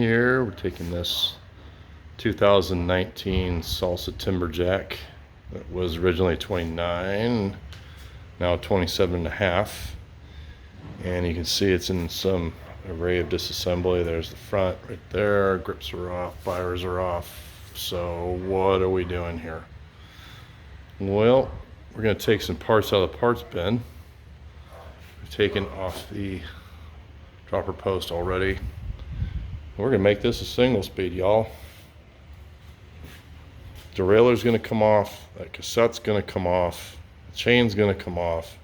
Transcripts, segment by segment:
here. We're taking this 2019 Salsa Timberjack that was originally 29, now 27.5, and you can see it's in some array of disassembly. There's the front right there, grips are off, fibers are off. So what are we doing here? Well, we're going to take some parts out of the parts bin. We've taken off the dropper post already. We're going to make this a single speed, y'all. Derailleur's going to come off, that cassette's going to come off, the chain's going to come off,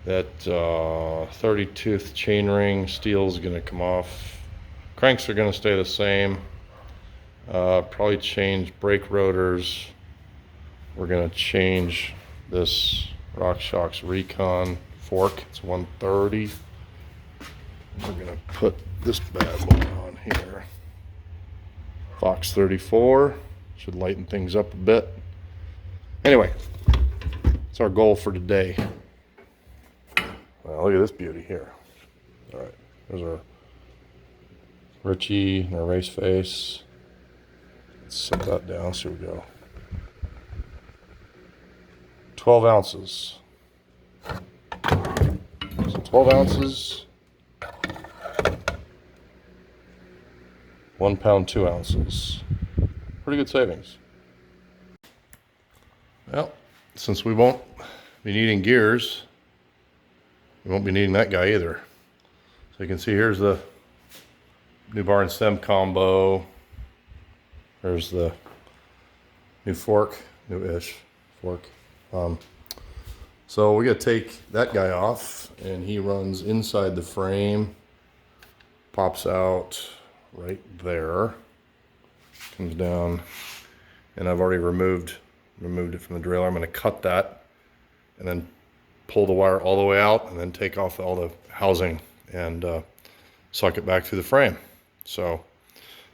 that 30-tooth chainring steel's going to come off, cranks are going to stay the same, probably change brake rotors. We're going to change this RockShox Recon fork, it's 130. We're going to put this bad boy on here, Fox 34. Should lighten things up a bit. Anyway, that's our goal for today. Well, look at this beauty here. All right, there's our Ritchey and our RaceFace. Let's set that down, so we go. 12 ounces. So 12 ounces. 1 pound, 2 ounces. Pretty good savings. Well, since we won't be needing gears, we won't be needing that guy either. So you can see here's the new bar and stem combo. There's the new fork, new-ish fork. So we got to take that guy off, and he runs inside the frame, pops out right there. Comes down, and I've already removed it from the derailleur. I'm going to cut that and then pull the wire all the way out and then take off all the housing and suck it back through the frame. So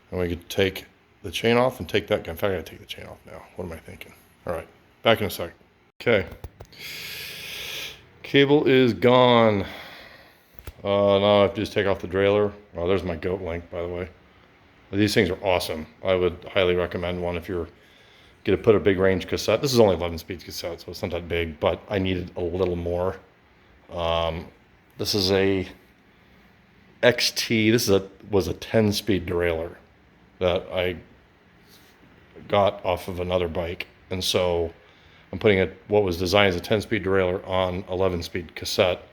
then we could take the chain off and take that guy. In fact, I gotta take the chain off now. What am I thinking? All right, back in a sec. Okay, cable is gone. Now I have to just take off the derailleur. Oh, there's my goat link, by the way. These things are awesome. I would highly recommend one if you're going to put a big range cassette. This is only 11 speed cassette, so it's not that big, but I needed a little more. This is a XT. This was a 10 speed derailleur that I got off of another bike. And so I'm putting what was designed as a 10 speed derailleur on 11 speed cassette.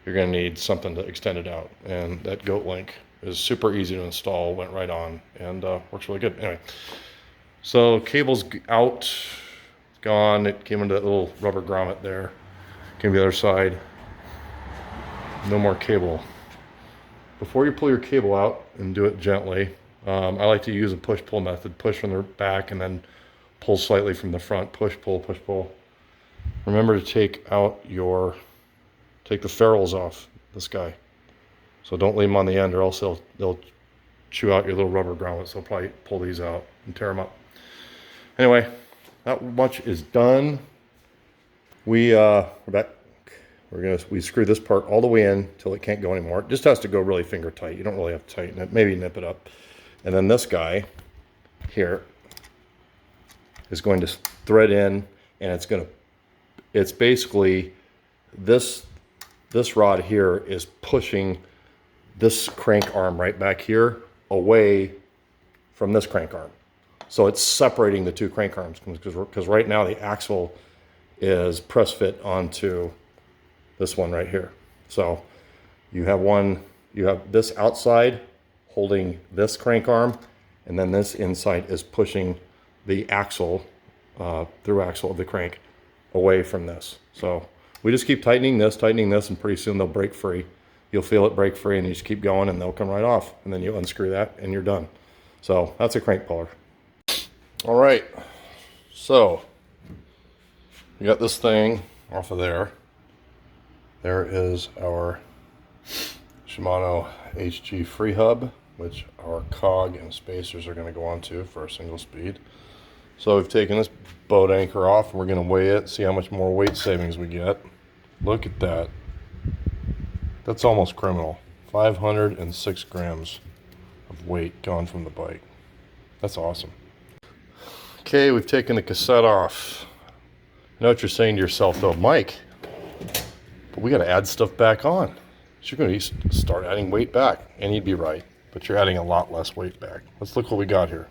You're going to need something to extend it out. And that goat link is super easy to install, went right on, and works really good. Anyway, so cable's out, gone. It came into that little rubber grommet there. Came to the other side. No more cable. Before you pull your cable out, and do it gently, I like to use a push-pull method. Push from the back and then pull slightly from the front. Push, pull, push, pull. Remember to take the ferrules off this guy. So don't leave them on the end, or else they'll chew out your little rubber grommets. So probably pull these out and tear them up. Anyway, that much is done. We're back. We screw this part all the way in till it can't go anymore. It just has to go really finger tight. You don't really have to tighten it. Maybe nip it up. And then this guy here is going to thread in, and it's basically this rod here is pushing this crank arm right back here away from this crank arm. So it's separating the two crank arms, because right now the axle is press fit onto this one right here. So you have this outside holding this crank arm, and then this inside is pushing the axle, through axle of the crank away from this. So we just keep tightening this, and pretty soon they'll break free. You'll feel it break free, and you just keep going, and they'll come right off. And then you unscrew that, and you're done. So that's a crank puller. All right, so we got this thing off of there. There is our Shimano HG freehub, which our cog and spacers are going to go onto for a single speed. So we've taken this boat anchor off, and we're going to weigh it, see how much more weight savings we get. Look at that. That's almost criminal. 506 grams. of weight gone from the bike. That's awesome. Okay, we've taken the cassette off. I know what you're saying to yourself though, Mike, but we got to add stuff back on. So you're going to start adding weight back, and you'd be right, but you're adding a lot less weight back. Let's look what we got here.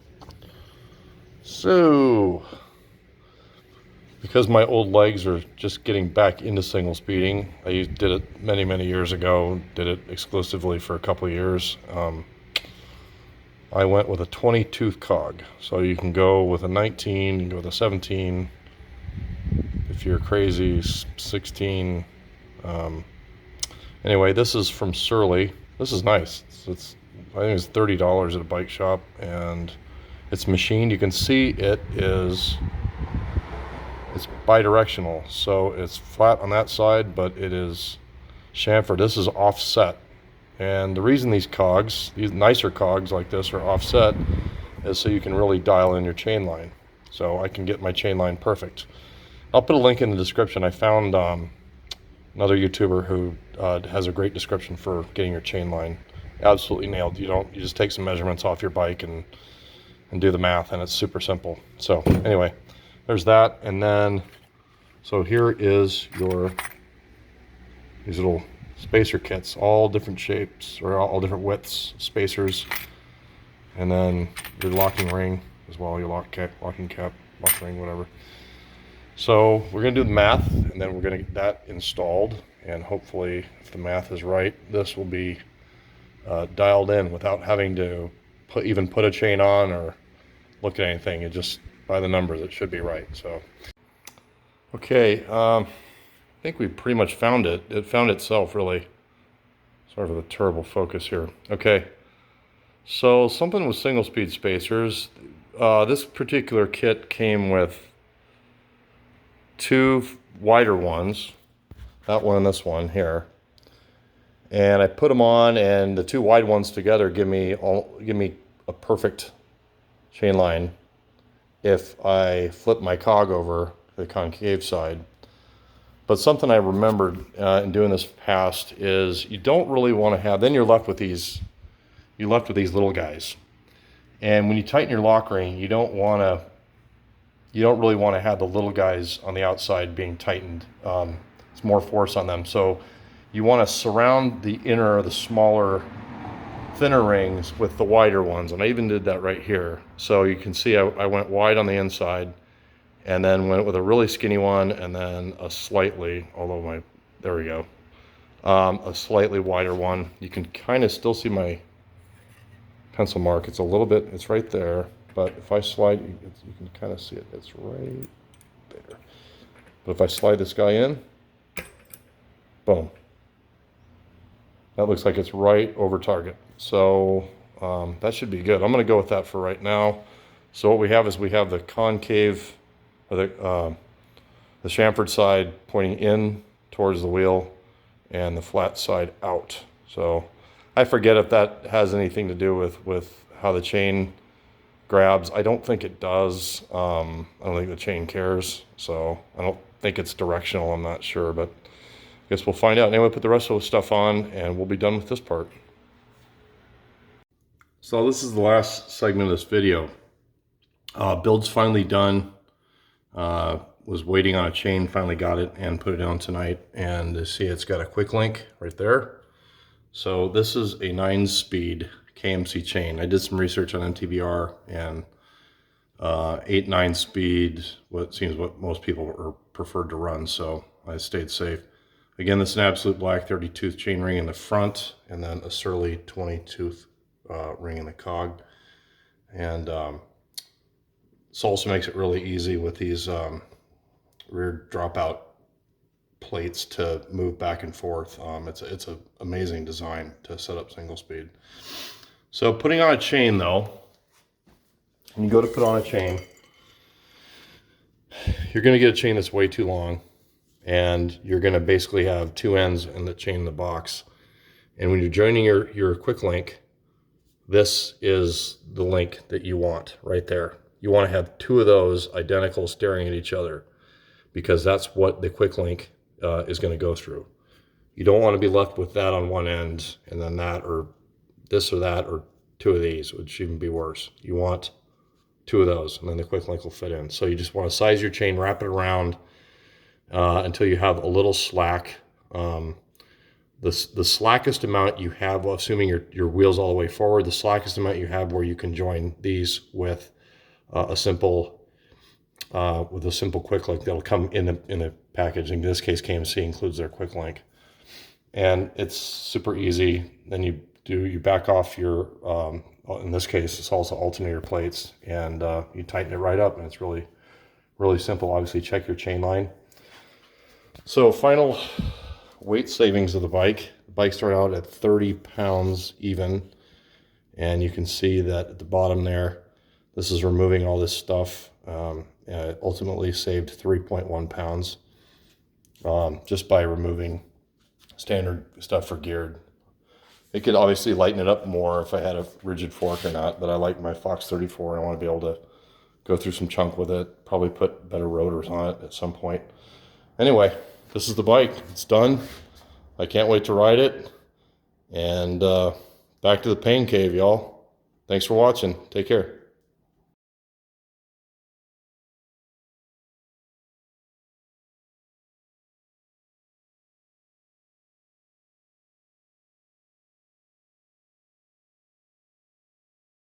So, because my old legs are just getting back into single speeding, I did it many years ago, did it exclusively for a couple of years. I went with a 20 tooth cog. So you can go with a 19, you can go with a 17. If you're crazy, 16. Anyway, this is from Surly. This is nice. It's I think it's $30 at a bike shop, and it's machined. You can see it's bidirectional, so it's flat on that side, but it is chamfered. This is offset, and the reason these cogs, these nicer cogs like this, are offset is so you can really dial in your chain line. So I can get my chain line perfect. I'll put a link in the description. I found another YouTuber who has a great description for getting your chain line absolutely nailed. You just take some measurements off your bike and do the math, and it's super simple. So anyway, there's that. And then so here is these little spacer kits, all different shapes or all different widths, spacers, and then your locking ring as well, your locking cap, lock ring, whatever. So we're going to do the math, and then we're going to get that installed, and hopefully, if the math is right, this will be dialed in without having to even put a chain on or look at anything. It just, by the numbers, it should be right. So, okay, I think we pretty much found it. It found itself, really. Sorry for the terrible focus here. Okay, so something with single speed spacers. This particular kit came with two wider ones, that one and this one here, and I put them on, and the two wide ones together give me a perfect chain line if I flip my cog over the concave side. But something I remembered in doing this past is you don't really want to have, then you're left with these little guys, and when you tighten your lock ring, you don't really want to have the little guys on the outside being tightened. It's more force on them. So you want to surround the inner, the smaller, thinner rings with the wider ones. And I even did that right here. So you can see I went wide on the inside, and then went with a really skinny one, and then a slightly, there we go, a slightly wider one. You can kind of still see my pencil mark. It's a little bit, it's right there. But if I slide, you can kind of see it. It's right there. But if I slide this guy in, boom. That looks like it's right over target. So that should be good. I'm going to go with that for right now. So what we have is we have the concave, or the chamfered side pointing in towards the wheel, and the flat side out. So I forget if that has anything to do with how the chain grabs. I don't think it does. I don't think the chain cares, so I don't think it's directional. I'm not sure, but I guess we'll find out. Anyway, put the rest of the stuff on, and we'll be done with this part. So this is the last segment of this video. Build's finally done. Was waiting on a chain, finally got it and put it on tonight, and you see it's got a quick link right there. So this is a 9-speed KMC chain. I did some research on MTBR, and 8-9 speed, what seems what most people are preferred to run, so I stayed safe. Again, this is an absolute black 30-tooth chain ring in the front, and then a Surly 20-tooth ring in the cog. And Salsa makes it really easy with these rear dropout plates to move back and forth. It's an amazing design to set up single speed. So putting on a chain though, when you go to put on a chain, you're going to get a chain that's way too long, and you're going to basically have two ends in the chain in the box. And when you're joining your quick link, this is the link that you want right there. You want to have two of those identical staring at each other, because that's what the quick link is going to go through. You don't want to be left with that on one end and then that, or this or that, or 2 of these, which even be worse. You want 2 of those, and then the quick link will fit in. So you just want to size your chain, wrap it around until you have a little slack. The slackest amount you have, well, assuming your wheel's all the way forward, the slackest amount you have where you can join these with a simple quick link that'll come in the package. In this case, KMC includes their quick link, and it's super easy. Then you back off your in this case it's also alternator plates, and you tighten it right up, and it's really simple. Obviously, check your chain line. So final weight savings of the bike. The bike started out at 30 pounds even, and you can see that at the bottom there, this is removing all this stuff. It ultimately saved 3.1 pounds just by removing standard stuff for geared. It could obviously lighten it up more if I had a rigid fork or not, but I like my Fox 34 and I want to be able to go through some chunk with it, probably put better rotors on it at some point. Anyway, this is the bike. It's done. I can't wait to ride it. And back to the pain cave, y'all. Thanks for watching. Take care.